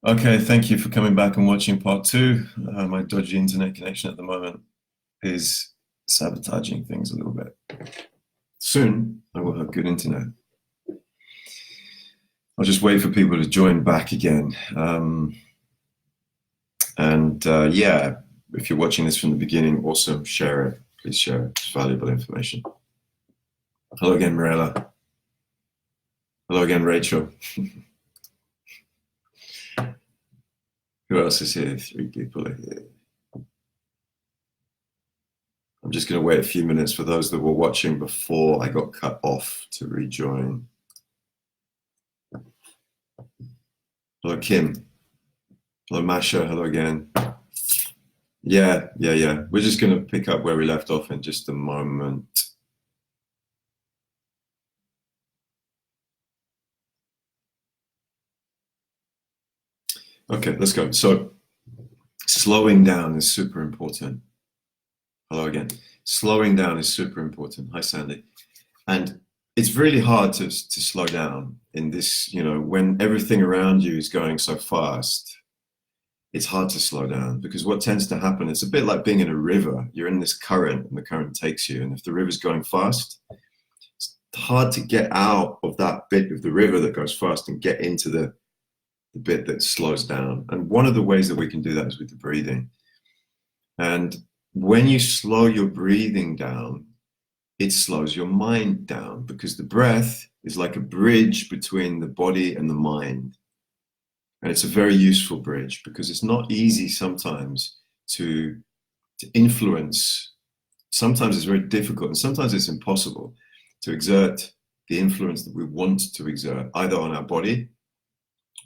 Okay, thank you for coming back and watching part two. My dodgy internet connection at the moment is sabotaging things a little bit. Soon, I will have good internet. I'll just wait for people to join back again. Yeah, if you're watching this from the beginning, awesome, share it. Please share it. It's valuable information. Hello again, Mirella. Hello again, Rachel. Who else is here? Three people are here. I'm just going to wait a few minutes for those that were watching before I got cut off to rejoin. Hello, Kim. Hello, Masha. Hello again. Yeah. We're just going to pick up where we left off in just a moment. Okay, let's go. So, slowing down is super important. Hello again. Slowing down is super important. Hi, Sandy. And it's really hard to slow down in this, when everything around you is going so fast. It's hard to slow down because what tends to happen, it's a bit like being in a river. You're in this current and the current takes you. And if the river's going fast, it's hard to get out of that bit of the river that goes fast and get into the bit that slows down. And one of the ways that we can do that is with the breathing. And when you slow your breathing down, it slows your mind down because the breath is like a bridge between the body and the mind. And it's a very useful bridge because it's not easy sometimes to influence. Sometimes it's very difficult and sometimes it's impossible to exert the influence that we want to exert either on our body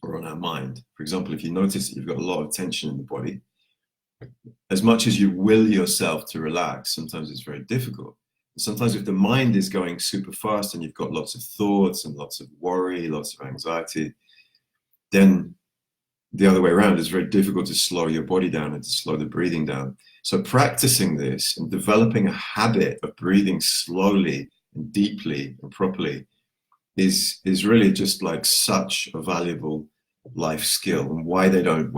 or on our mind. For example, if you notice that you've got a lot of tension in the body, as much as you will yourself to relax, sometimes it's very difficult. And sometimes if the mind is going super fast and you've got lots of thoughts and lots of worry, lots of anxiety, then the other way around, it's very difficult to slow your body down and to slow the breathing down. So practicing this and developing a habit of breathing slowly and deeply and properly is really just like such a valuable life skill. And why they don't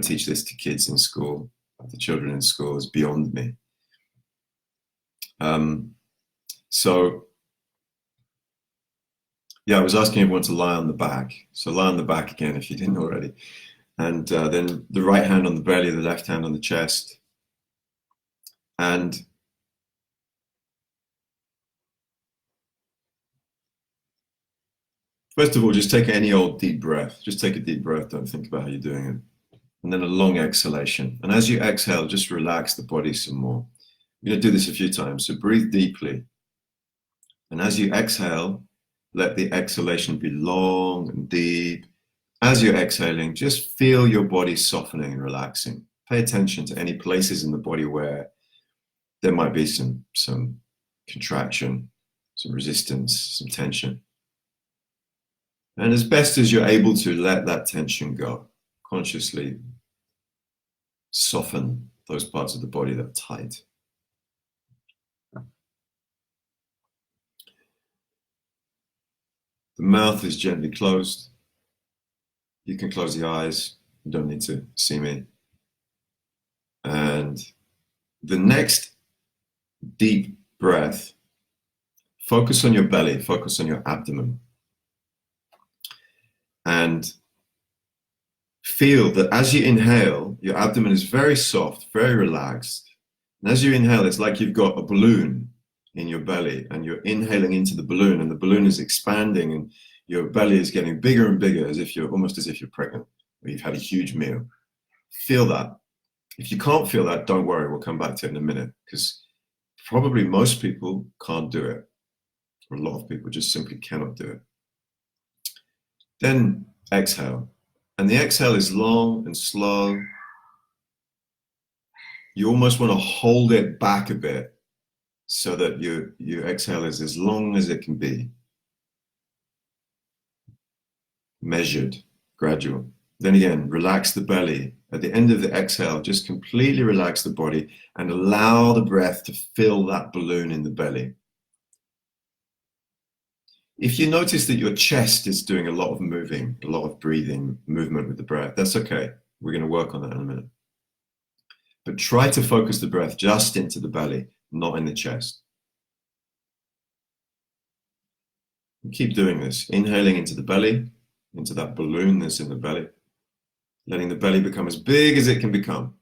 teach this to kids in school, the children in school, is beyond me. Yeah, I was asking everyone to lie on the back. So lie on the back again if you didn't already. And then the right hand on the belly, the left hand on the chest. And first of all, just take any old deep breath. Just take a deep breath. Don't think about how you're doing it. And then a long exhalation. And as you exhale, just relax the body some more. You're going to do this a few times. So breathe deeply. And as you exhale, let the exhalation be long and deep. As you're exhaling, just feel your body softening and relaxing. Pay attention to any places in the body where there might be some contraction, some resistance, some tension. And as best as you're able to, let that tension go. Consciously soften those parts of the body that are tight. The mouth is gently closed. You can close the eyes. You don't need to see me. And the next deep breath, focus on your belly, focus on your abdomen. And feel that as you inhale, your abdomen is very soft, very relaxed. And as you inhale, it's like you've got a balloon in your belly and you're inhaling into the balloon and the balloon is expanding and your belly is getting bigger and bigger almost as if you're pregnant or you've had a huge meal. Feel that. If you can't feel that, don't worry, we'll come back to it in a minute because probably most people can't do it. Or a lot of people just simply cannot do it. Then exhale. And the exhale is long and slow. You almost want to hold it back a bit so that your exhale is as long as it can be. Measured, gradual. Then again, relax the belly. At the end of the exhale, just completely relax the body and allow the breath to fill that balloon in the belly. If you notice that your chest is doing a lot of moving, a lot of breathing, movement with the breath, that's okay. We're going to work on that in a minute. But try to focus the breath just into the belly, not in the chest. And keep doing this, inhaling into the belly, into that balloon that's in the belly, letting the belly become as big as it can become.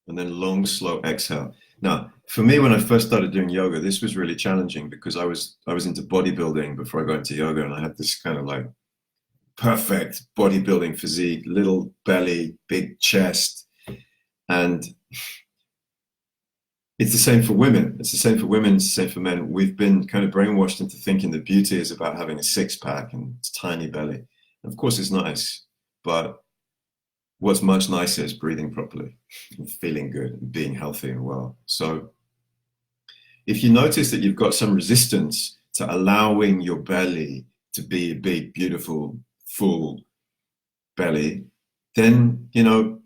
And then long, slow exhale. Now, for me, when I first started doing yoga, this was really challenging because I was into bodybuilding before I got into yoga, and I had this kind of like perfect bodybuilding physique, little belly, big chest. And it's the same for women. It's the same for women, it's the same for men. We've been kind of brainwashed into thinking that beauty is about having a six-pack and tiny belly. And of course, it's nice, but what's much nicer is breathing properly and feeling good and being healthy and well. So if you notice that you've got some resistance to allowing your belly to be a big, beautiful, full belly, then, you know,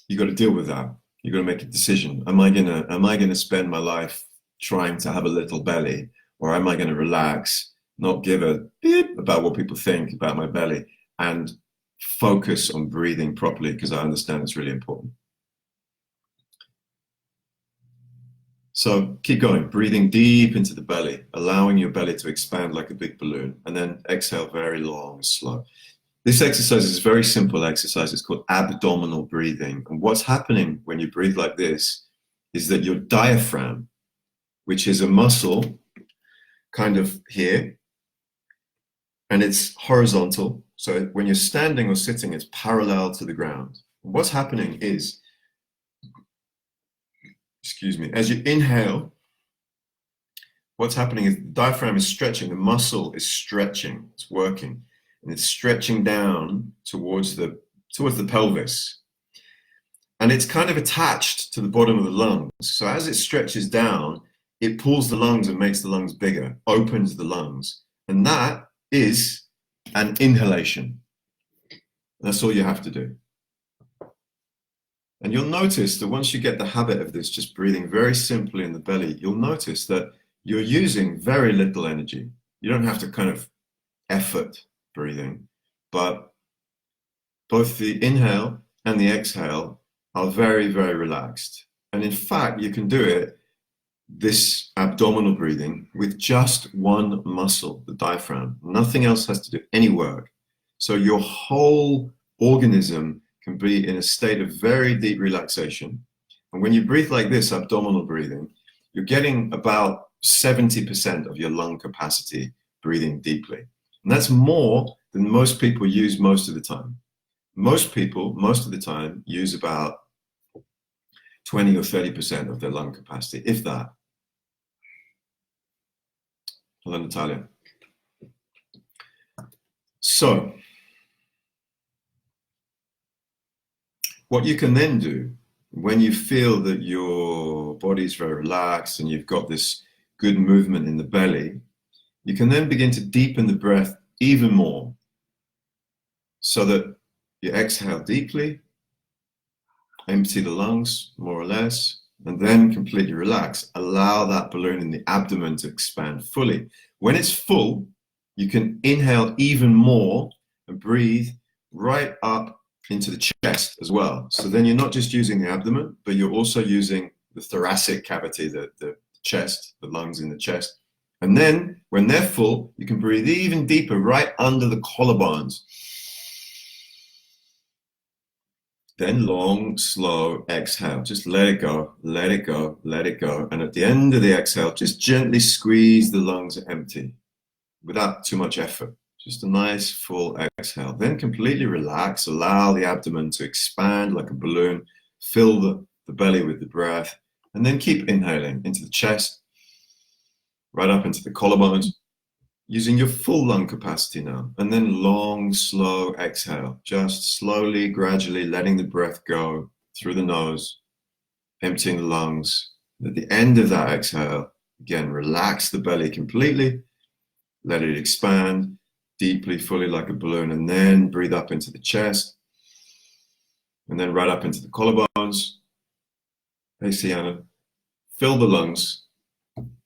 you got to deal with that. You got to make a decision. Am I gonna spend my life trying to have a little belly, or am I going to relax, not give a beep about what people think about my belly, and focus on breathing properly, because I understand it's really important. So keep going, breathing deep into the belly, allowing your belly to expand like a big balloon, and then exhale very long and slow. This exercise is a very simple exercise. It's called abdominal breathing. And what's happening when you breathe like this is that your diaphragm, which is a muscle kind of here, and it's horizontal. So when you're standing or sitting, it's parallel to the ground. What's happening is, excuse me, as you inhale, what's happening is the diaphragm is stretching, the muscle is stretching, it's working, and it's stretching down towards the pelvis. And it's kind of attached to the bottom of the lungs. So as it stretches down, it pulls the lungs and makes the lungs bigger, opens the lungs. And that is an inhalation. That's all you have to do. And you'll notice that once you get the habit of this, just breathing very simply in the belly, you'll notice that you're using very little energy. You don't have to kind of effort breathing, but both the inhale and the exhale are very, very relaxed. And in fact, you can do it, this abdominal breathing, with just one muscle, the diaphragm. Nothing else has to do any work. So your whole organism can be in a state of very deep relaxation. And when you breathe like this, abdominal breathing, you're getting about 70% of your lung capacity breathing deeply. And that's more than most people use most of the time. Most people, most of the time, use about 20 or 30% of their lung capacity, if that. Hello, Natalia. So, what you can then do when you feel that your body's very relaxed and you've got this good movement in the belly, you can then begin to deepen the breath even more so that you exhale deeply, empty the lungs more or less, and then completely relax. Allow that balloon in the abdomen to expand fully. When it's full, you can inhale even more and breathe right up into the chest as well. So then you're not just using the abdomen, but you're also using the thoracic cavity, the chest, the lungs in the chest. And then when they're full, you can breathe even deeper right under the collarbones. Then long, slow exhale. Just let it go, let it go, let it go. And at the end of the exhale, just gently squeeze the lungs empty without too much effort. Just a nice full exhale. Then completely relax. Allow the abdomen to expand like a balloon. Fill the belly with the breath. And then keep inhaling into the chest, right up into the collarbones, using your full lung capacity now. And then long, slow exhale. Just slowly, gradually letting the breath go through the nose, emptying the lungs. At the end of that exhale, again, relax the belly completely. Let it expand deeply, fully like a balloon, and then breathe up into the chest, and then right up into the collarbones. Hey, Sienna, fill the lungs,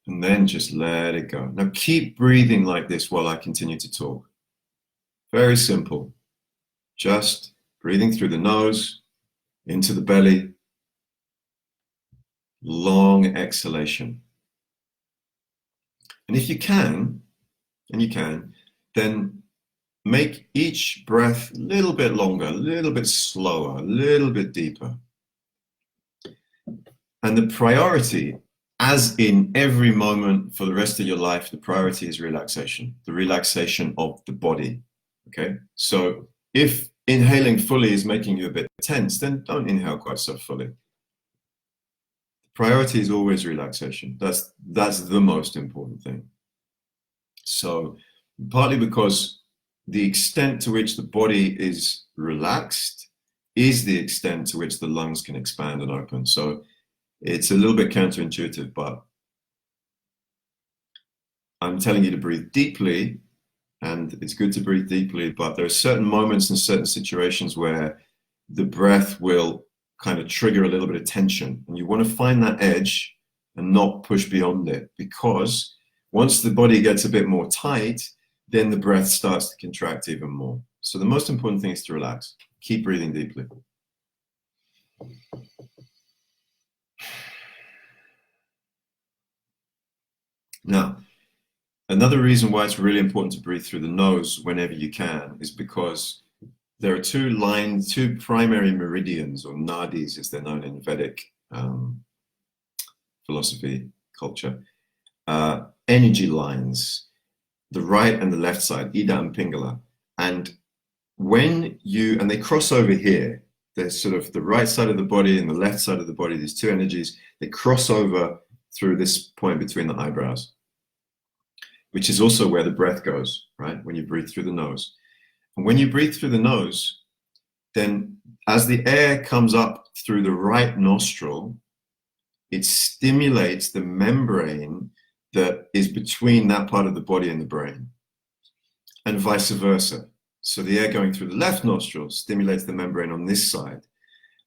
And then just let it go. Now keep breathing like this while I continue to talk. Very simple. Just breathing through the nose, into the belly, long exhalation. And if you can, then make each breath a little bit longer, a little bit slower, a little bit deeper. And the priority, as in every moment for the rest of your life, the priority is relaxation, the relaxation of the body. Okay? So if inhaling fully is making you a bit tense, then don't inhale quite so fully. The priority is always relaxation. That's the most important thing. So partly because the extent to which the body is relaxed is the extent to which the lungs can expand and open. So it's a little bit counterintuitive, but I'm telling you to breathe deeply, and it's good to breathe deeply, but there are certain moments and certain situations where the breath will kind of trigger a little bit of tension, and you want to find that edge and not push beyond it, because once the body gets a bit more tight, then the breath starts to contract even more. So the most important thing is to relax. Keep breathing deeply. Now, another reason why it's really important to breathe through the nose whenever you can is because there are two primary meridians, or nadis as they're known in Vedic philosophy culture, energy lines, the right and the left side, Ida and Pingala. And they cross over here, there's sort of the right side of the body and the left side of the body, these two energies, they cross over through this point between the eyebrows, which is also where the breath goes, right? When you breathe through the nose. And when you breathe through the nose, then as the air comes up through the right nostril, it stimulates the membrane that is between that part of the body and the brain, and vice versa. So the air going through the left nostril stimulates the membrane on this side.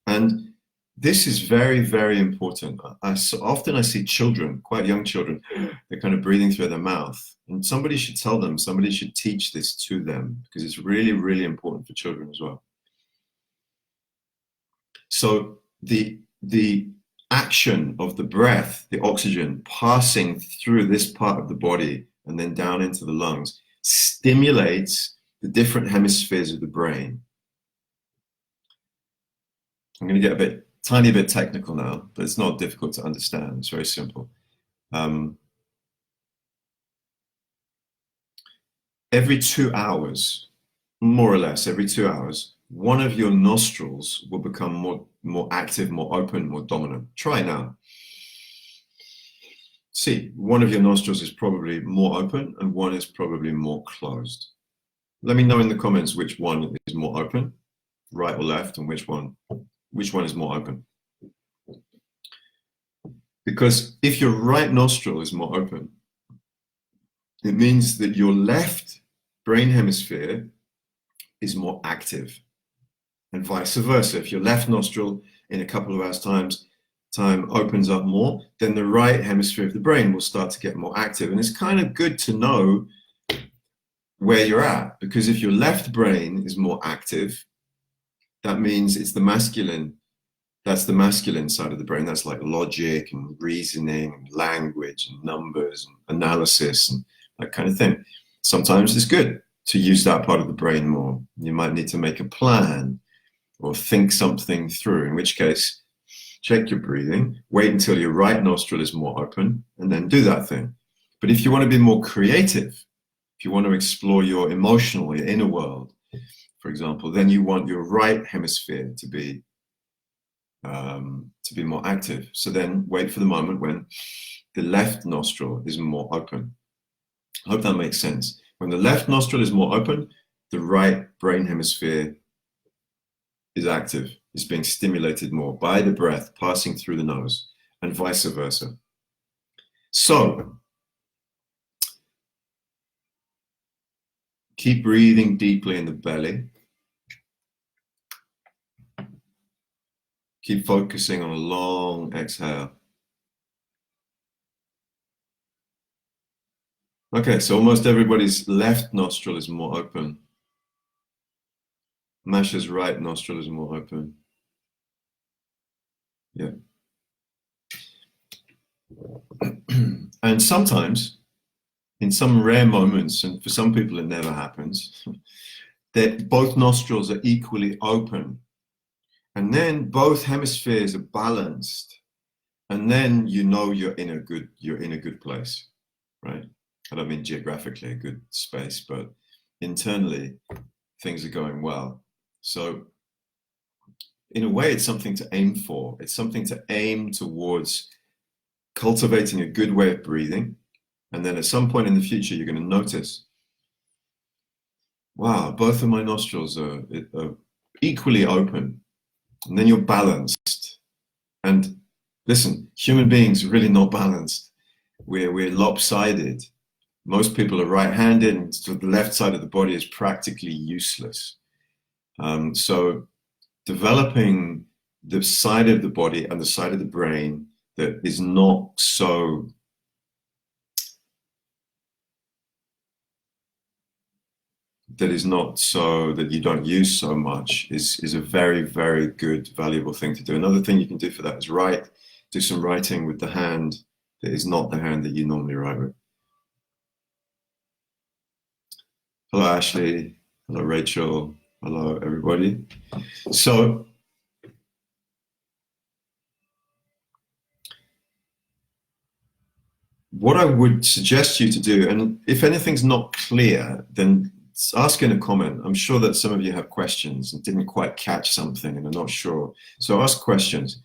And this is very, very important. Often I see children, quite young children, they're kind of breathing through their mouth. And somebody should tell them, somebody should teach this to them, because it's really, really important for children as well. So the action of the breath, the oxygen passing through this part of the body and then down into the lungs, stimulates the different hemispheres of the brain. I'm going to get a tiny bit technical now, but it's not difficult to understand. It's very simple. Every 2 hours, more or less, every 2 hours, one of your nostrils will become more active, more open, more dominant. Try now. See, one of your nostrils is probably more open and one is probably more closed. Let me know in the comments which one is more open, right or left, and which one is more open. Because if your right nostril is more open, it means that your left brain hemisphere is more active, and vice versa. If your left nostril in a couple of hours time opens up more, then the right hemisphere of the brain will start to get more active. And it's kind of good to know where you're at, because if your left brain is more active, that means it's the masculine. That's the masculine side of the brain. That's like logic and reasoning and language and numbers and analysis and that kind of thing. Sometimes it's good to use that part of the brain more. You might need to make a plan or think something through, in which case, check your breathing, wait until your right nostril is more open, and then do that thing. But if you want to be more creative, if you want to explore your emotional, your inner world, for example, then you want your right hemisphere to be more active. So then wait for the moment when the left nostril is more open. I hope that makes sense. When the left nostril is more open, the right brain hemisphere is active, is being stimulated more by the breath passing through the nose, and vice versa. So keep breathing deeply in the belly. Keep focusing on a long exhale. Okay, so almost everybody's left nostril is more open. Masha's right nostril is more open. Yeah. And sometimes, in some rare moments, and for some people it never happens, that both nostrils are equally open. And then both hemispheres are balanced. And then you know you're in a good place, right? I don't mean geographically a good space, but internally things are going well. So in a way, it's something to aim for. It's something to aim towards cultivating a good way of breathing. And then at some point in the future, you're going to notice, wow, both of my nostrils are equally open. And then you're balanced. And listen, human beings are really not balanced. We're lopsided. Most people are right-handed, and so the left side of the body is practically useless. So developing the side of the body and the side of the brain that is not so that you don't use so much is a very, very good, valuable thing to do. Another thing you can do for that is do some writing with the hand that is not the hand that you normally write with. Hello, Ashley. Hello, Rachel. Hello, everybody. So what I would suggest you to do, and if anything's not clear, then ask in a comment. I'm sure that some of you have questions and didn't quite catch something and are not sure. So ask questions,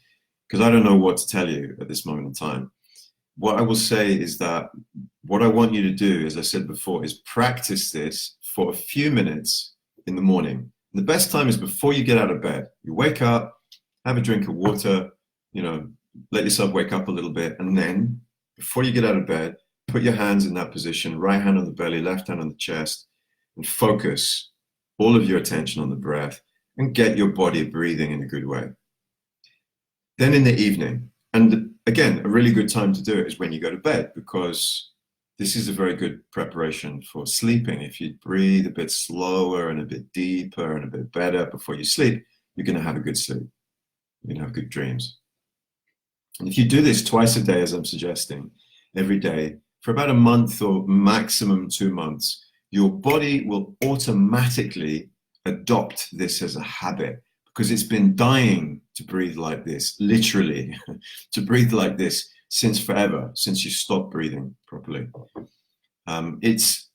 because I don't know what to tell you at this moment in time. What I will say is that what I want you to do, as I said before, is practice this for a few minutes in the morning. The best time is before you get out of bed. You wake up, have a drink of water, let yourself wake up a little bit, and then before you get out of bed, put your hands in that position, right hand on the belly, left hand on the chest, and focus all of your attention on the breath and get your body breathing in a good way. Then in the evening, and again, a really good time to do it is when you go to bed, because this is a very good preparation for sleeping. If you breathe a bit slower and a bit deeper and a bit better before you sleep, you're going to have a good sleep. You're going to have good dreams. And if you do this twice a day, as I'm suggesting, every day, for about a month or maximum 2 months, your body will automatically adopt this as a habit, because it's been dying to breathe like this, literally, to breathe like this since forever, since you stopped breathing properly. It's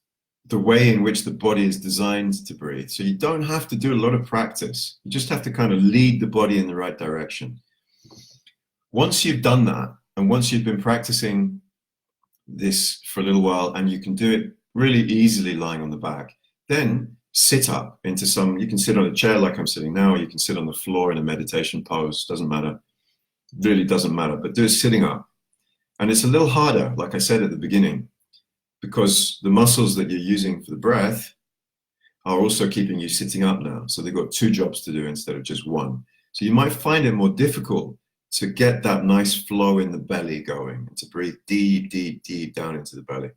the way in which the body is designed to breathe. So you don't have to do a lot of practice. You just have to kind of lead the body in the right direction. Once you've done that, and once you've been practicing this for a little while, and you can do it really easily lying on the back, then sit up into you can sit on a chair like I'm sitting now, or you can sit on the floor in a meditation pose, doesn't matter, really doesn't matter, but do it sitting up. And it's a little harder, like I said at the beginning, because the muscles that you're using for the breath are also keeping you sitting up now. So they've got 2 jobs to do instead of just 1. So you might find it more difficult to get that nice flow in the belly going, and to breathe deep, deep, deep down into the belly.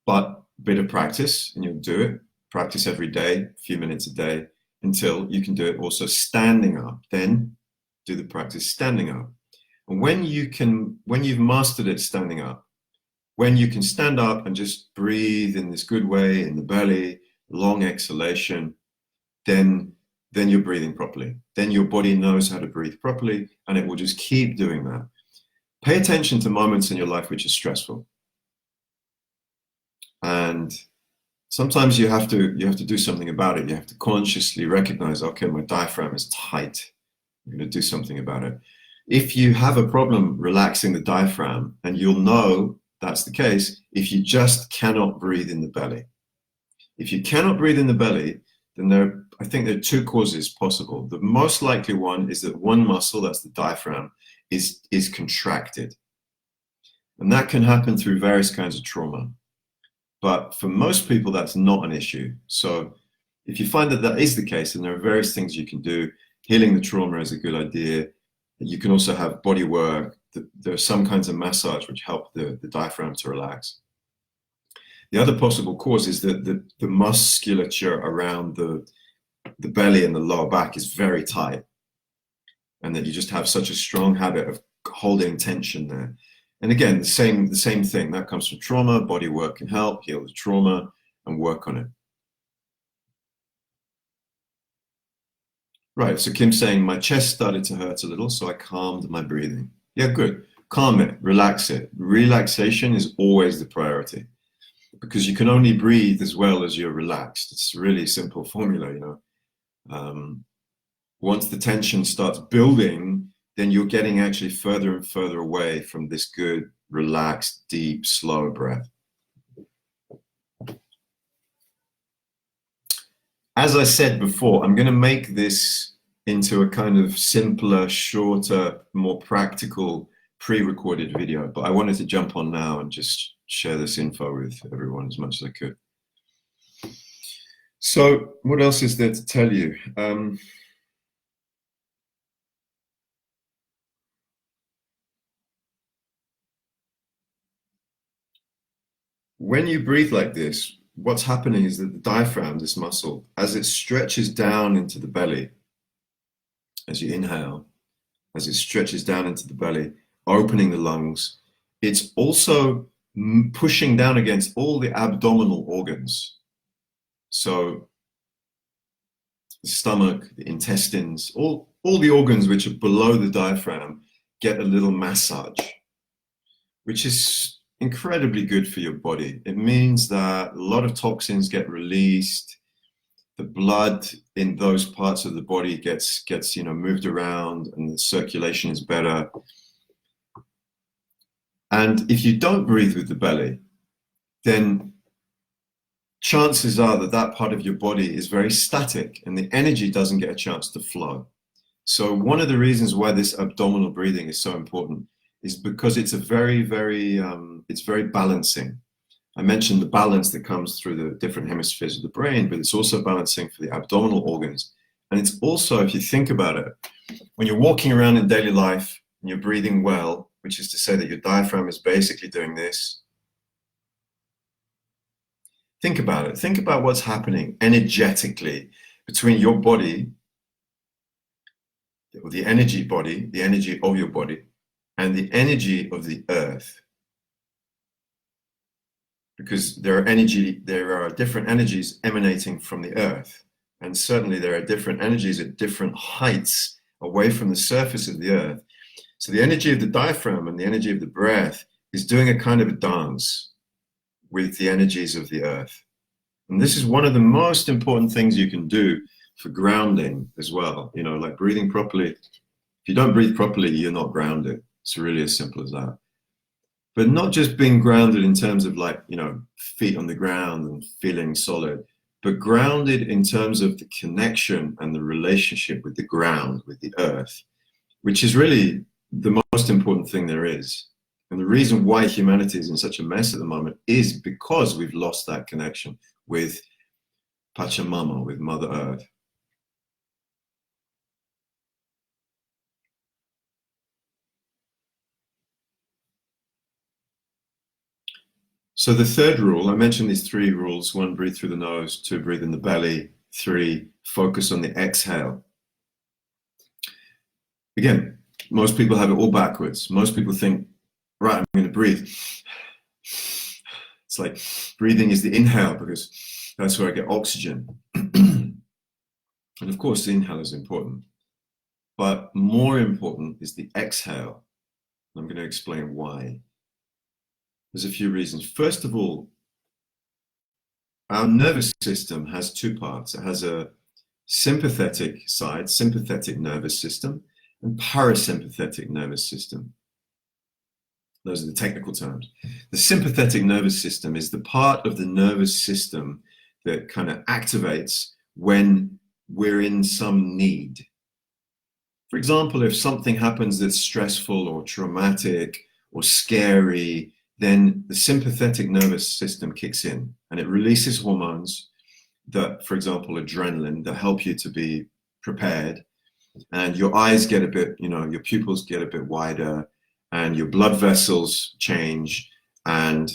But a bit of practice and you'll do it. Practice every day, a few minutes a day, until you can do it also standing up. Then do the practice standing up. And when you've mastered it standing up, when you can stand up and just breathe in this good way in the belly, long exhalation, then you're breathing properly. Then your body knows how to breathe properly, and it will just keep doing that. Pay attention to moments in your life which are stressful. And sometimes you have to do something about it. You have to consciously recognize, okay, my diaphragm is tight. I'm going to do something about it. If you have a problem relaxing the diaphragm, and you'll know that's the case if you just cannot breathe in the belly. If you cannot breathe in the belly, then I think there are 2 causes possible. The most likely one is that one muscle, that's the diaphragm, is contracted. And that can happen through various kinds of trauma. But for most people, that's not an issue. So if you find that that is the case, then there are various things you can do. Healing the trauma is a good idea. You can also have body work. There are some kinds of massage which help the diaphragm to relax. The other possible cause is that the musculature around the belly and the lower back is very tight, and that you just have such a strong habit of holding tension there. And again, the same thing that comes from trauma. Body work can help heal the trauma and work on it. Right, so Kim's saying my chest started to hurt a little, so I calmed my breathing. Yeah, good. Calm it, relax it. Relaxation is always the priority, because you can only breathe as well as you're relaxed. It's a really simple formula, you know. Once the tension starts building, then you're getting actually further and further away from this good, relaxed, deep, slow breath. As I said before, I'm going to make this into a kind of simpler, shorter, more practical, pre-recorded video, but I wanted to jump on now and just share this info with everyone as much as I could. So what else is there to tell you? When you breathe like this, what's happening is that the diaphragm, this muscle, as it stretches down into the belly, as you inhale, as it stretches down into the belly, opening the lungs, it's also pushing down against all the abdominal organs. So the stomach, the intestines, all the organs which are below the diaphragm get a little massage, which is incredibly good for your body. It means that a lot of toxins get released. The blood in those parts of the body gets moved around, and the circulation is better. And if you don't breathe with the belly, then chances are that that part of your body is very static and the energy doesn't get a chance to flow. So one of the reasons why this abdominal breathing is so important is because it's very balancing. I mentioned the balance that comes through the different hemispheres of the brain, but it's also balancing for the abdominal organs. And it's also, if you think about it, when you're walking around in daily life and you're breathing well, which is to say that your diaphragm is basically doing this. Think about it. Think about what's happening energetically between your body, or the energy body, the energy of your body, and the energy of the earth. Because there are different energies emanating from the earth. And certainly there are different energies at different heights away from the surface of the earth. So the energy of the diaphragm and the energy of the breath is doing a kind of a dance with the energies of the earth. And this is one of the most important things you can do for grounding as well. You know, like breathing properly. If you don't breathe properly, you're not grounded. It's really as simple as that. But not just being grounded in terms of like, you know, feet on the ground and feeling solid, but grounded in terms of the connection and the relationship with the ground, with the earth, which is really the most important thing there is. And the reason why humanity is in such a mess at the moment is because we've lost that connection with Pachamama, with Mother Earth. So the third rule, I mentioned these three rules: 1, breathe through the nose; 2, breathe in the belly; 3, focus on the exhale. Again, most people have it all backwards. Most people think, right, I'm going to breathe. It's like breathing is the inhale because that's where I get oxygen. And of course, the inhale is important. But more important is the exhale. I'm going to explain why. There's a few reasons. First of all, our nervous system has two parts. It has a sympathetic side, sympathetic nervous system, and parasympathetic nervous system. Those are the technical terms. The sympathetic nervous system is the part of the nervous system that kind of activates when we're in some need. For example, if something happens that's stressful or traumatic or scary, then the sympathetic nervous system kicks in and it releases hormones that, for example, adrenaline, that help you to be prepared. And your eyes get a bit, you know, your pupils get a bit wider and your blood vessels change and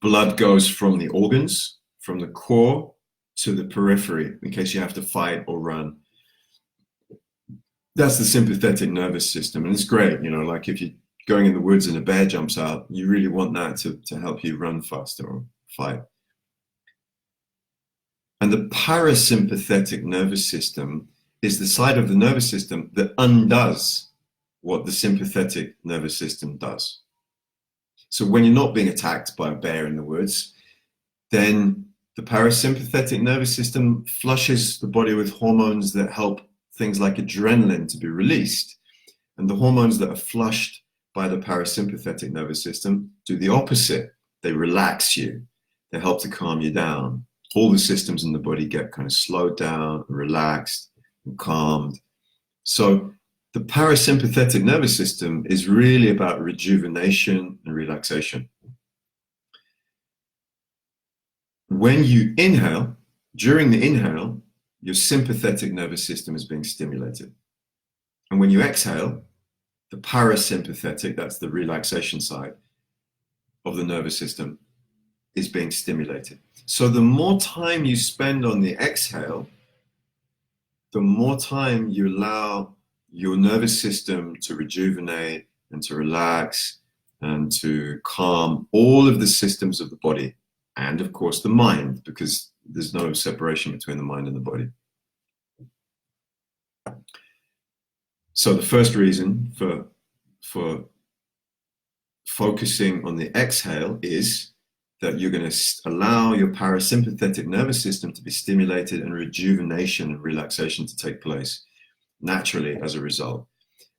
blood goes from the organs, from the core to the periphery, in case you have to fight or run. That's the sympathetic nervous system, and it's great. You know, like if you're going in the woods and a bear jumps out, you really want that to help you run faster or fight. And the parasympathetic nervous system is the side of the nervous system that undoes what the sympathetic nervous system does. So when you're not being attacked by a bear in the woods, then the parasympathetic nervous system flushes the body with hormones that help things like adrenaline to be released. And the hormones that are flushed by the parasympathetic nervous system do the opposite. They relax you. They help to calm you down. All the systems in the body get kind of slowed down, relaxed, and calmed. So the parasympathetic nervous system is really about rejuvenation and relaxation. When you inhale, during the inhale, your sympathetic nervous system is being stimulated. And when you exhale, the parasympathetic, that's the relaxation side of the nervous system, is being stimulated. So the more time you spend on the exhale, the more time you allow your nervous system to rejuvenate and to relax and to calm all of the systems of the body, and of course the mind, because there's no separation between the mind and the body. So the first reason for focusing on the exhale is that you're going to allow your parasympathetic nervous system to be stimulated and rejuvenation and relaxation to take place naturally as a result.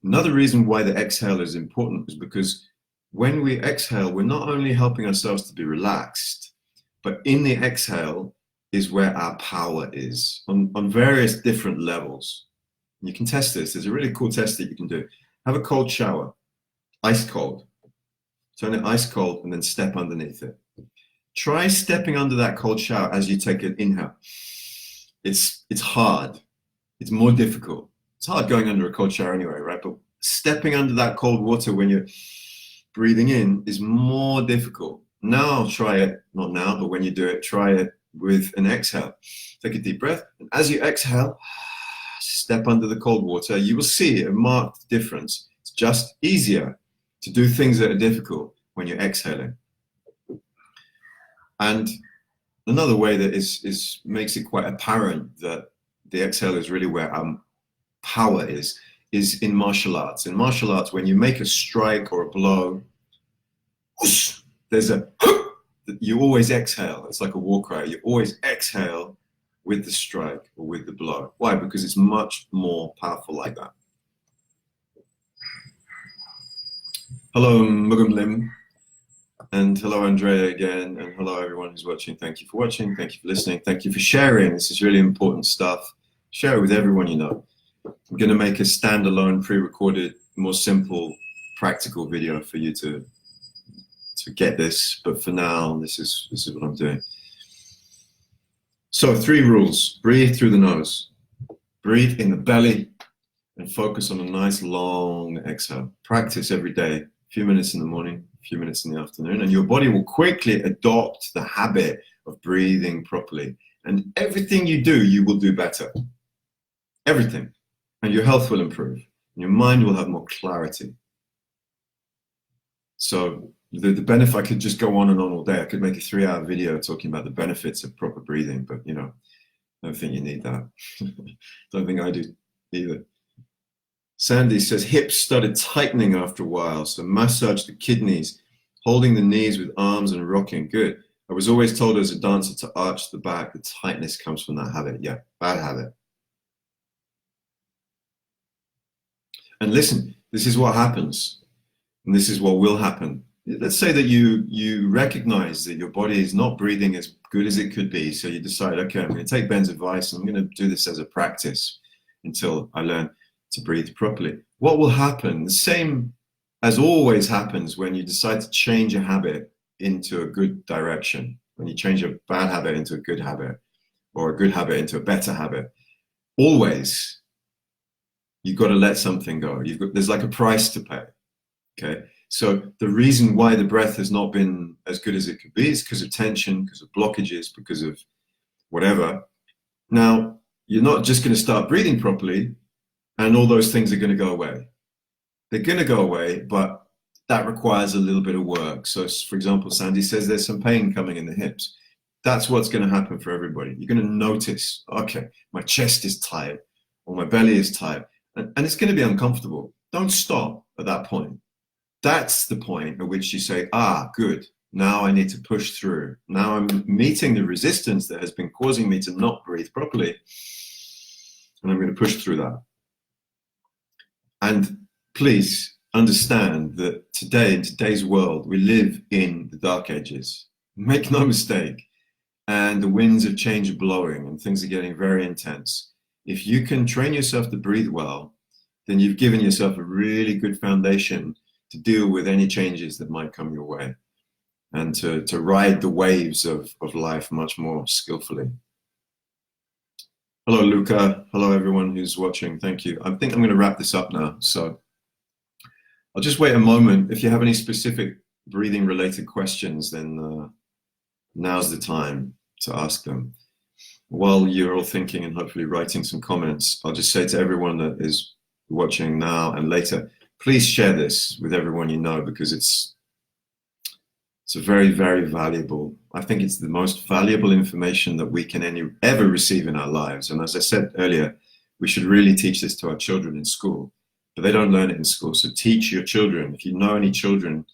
Another reason why the exhale is important is because when we exhale, we're not only helping ourselves to be relaxed, but in the exhale is where our power is on various different levels. You can test this. There's a really cool test that you can do. Have a cold shower, ice cold. Turn it ice cold and then step underneath it. Try stepping under that cold shower as you take an inhale. It's hard. It's more difficult. It's hard going under a cold shower anyway, right? But stepping under that cold water when you're breathing in is more difficult. Now try it, not now, but when you do it, try it with an exhale. Take a deep breath, and as you exhale, step under the cold water. You will see a marked difference. It's just easier to do things that are difficult when you're exhaling. And another way that makes it quite apparent that the exhale is really where our power is in martial arts. In martial arts, when you make a strike or a blow, there's you always exhale. It's like a war cry. You always exhale with the strike or with the blow. Why? Because it's much more powerful like that. Hello, Mugam Lim. And hello, Andrea again. And hello, everyone who's watching. Thank you for watching. Thank you for listening. Thank you for sharing. This is really important stuff. Share it with everyone you know. I'm going to make a standalone, pre-recorded, more simple, practical video for you to get this. But for now, this is what I'm doing. So 3 rules. Breathe through the nose. Breathe in the belly and focus on a nice long exhale. Practice every day. A few minutes in the morning, a few minutes in the afternoon, and your body will quickly adopt the habit of breathing properly. And everything you do, you will do better. Everything. And your health will improve. And your mind will have more clarity. So the benefit, I could just go on and on all day. I could make a 3-hour video talking about the benefits of proper breathing, but you know, I don't think you need that. Don't think I do either. Sandy says hips started tightening after a while, so massage the kidneys, holding the knees with arms and rocking. Good. I was always told as a dancer to arch the back. The tightness comes from that habit. Yeah, bad habit. And listen, this is what happens, and this is what will happen. Let's say that you recognize that your body is not breathing as good as it could be, so you decide, okay, I'm going to take Ben's advice, and I'm going to do this as a practice until I learn to breathe properly. What will happen, the same as always happens when you decide to change a habit into a good direction, when you change a bad habit into a good habit, or a good habit into a better habit, always you've got to let something go. There's like a price to pay. Okay, So the reason why the breath has not been as good as it could be is because of tension, because of blockages, because of whatever. Now, you're not just going to start breathing properly and all those things are going to go away. They're going to go away, but that requires a little bit of work. So, for example, Sandy says there's some pain coming in the hips. That's what's going to happen for everybody. You're going to notice, okay, my chest is tight or my belly is tight, and it's going to be uncomfortable. Don't stop at that point. That's the point at which you say, good, now I need to push through. Now I'm meeting the resistance that has been causing me to not breathe properly, and I'm going to push through that. And please understand that today, in today's world, we live in the dark ages. Make no mistake. And the winds of change are blowing and things are getting very intense. If you can train yourself to breathe well, then you've given yourself a really good foundation to deal with any changes that might come your way and to ride the waves of life much more skillfully. Hello, Luca. Hello, everyone who's watching. Thank you. I think I'm going to wrap this up now. So I'll just wait a moment. If you have any specific breathing related questions, then now's the time to ask them. While you're all thinking and hopefully writing some comments, I'll just say to everyone that is watching now and later, please share this with everyone you know, because it's a very, very valuable, I think it's the most valuable information that we can ever receive in our lives. And as I said earlier, we should really teach this to our children in school, but they don't learn it in school. So teach your children. If you know any children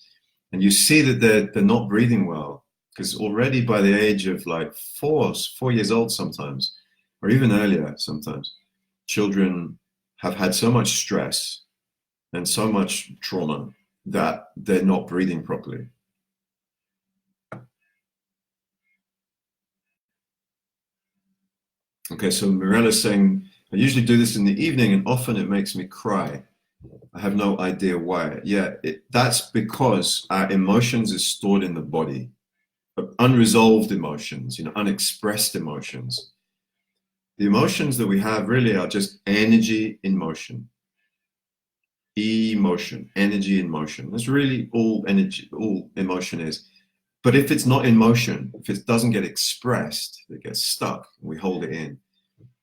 and you see that they're not breathing well, because already by the age of like 4 years old sometimes, or even earlier sometimes, children have had so much stress and so much trauma that they're not breathing properly. Okay, so Mirella's saying, I usually do this in the evening and often it makes me cry. I have no idea why. Yeah, that's because our emotions are stored in the body. Unresolved emotions, unexpressed emotions. The emotions that we have really are just energy in motion. Emotion, energy in motion. That's really all energy, all emotion is. But if it's not in motion, if it doesn't get expressed, it gets stuck, and we hold it in.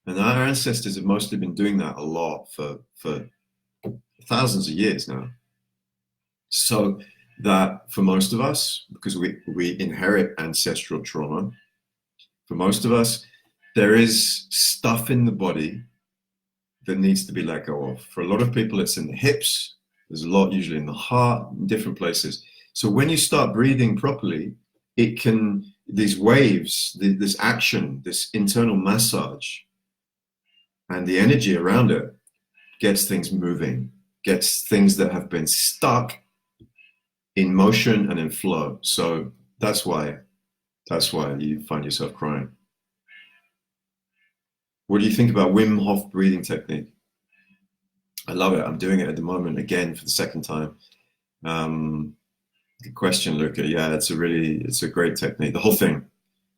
And our ancestors have mostly been doing that a lot for thousands of years now. So that for most of us, because we inherit ancestral trauma, for most of us, there is stuff in the body that needs to be let go of. For a lot of people, it's in the hips. There's a lot usually in the heart, in different places. So when you start breathing properly, these waves, this action, this internal massage, and the energy around it gets things moving, gets things that have been stuck in motion and in flow. So that's why you find yourself crying. What do you think about Wim Hof breathing technique? I love it. I'm doing it at the moment again for the second time. Good question, Luca. Yeah, it's a great technique. The whole thing,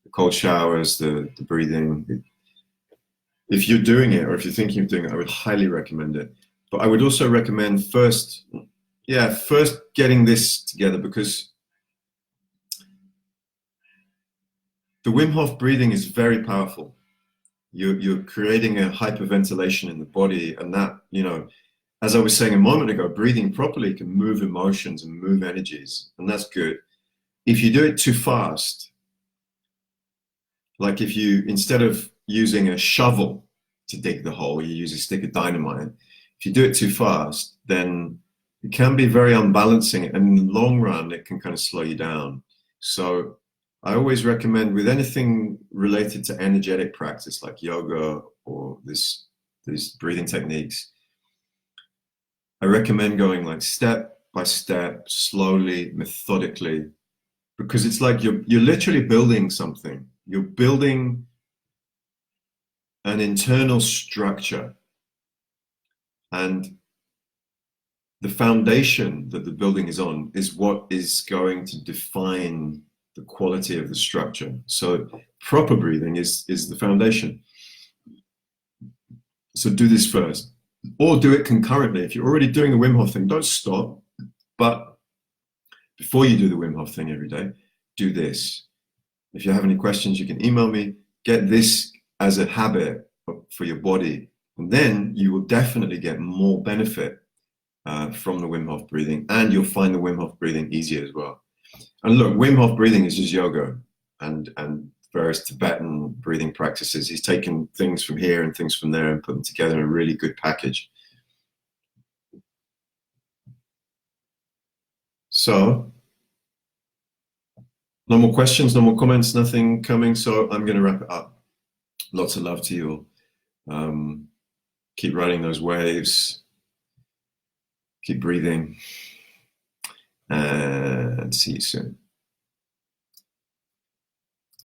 the cold showers, the breathing. If you're doing it or if you're thinking of doing it, I would highly recommend it. But I would also recommend first getting this together, because the Wim Hof breathing is very powerful. You're creating a hyperventilation in the body, and that, as I was saying a moment ago, breathing properly can move emotions and move energies, and that's good. If you do it too fast, like if you, instead of using a shovel to dig the hole, you use a stick of dynamite. If you do it too fast, then it can be very unbalancing, and in the long run, it can kind of slow you down. So I always recommend, with anything related to energetic practice like yoga or these breathing techniques, I recommend going like step by step, slowly, methodically, because it's like you're literally building something. You're building an internal structure, and the foundation that the building is on is what is going to define the quality of the structure. So proper breathing is the foundation. So do this first, or do it concurrently. If you're already doing the Wim Hof thing, don't stop, but before you do the Wim Hof thing every day, do this. If you have any questions, you can email me. Get this as a habit for your body, and then you will definitely get more benefit from the Wim Hof breathing, and you'll find the Wim Hof breathing easier as well. And look, Wim Hof breathing is just yoga and various Tibetan breathing practices. He's taken things from here and things from there and put them together in a really good package. So, no more questions, no more comments, nothing coming. So I'm going to wrap it up. Lots of love to you all. Keep riding those waves. Keep breathing. And see you soon.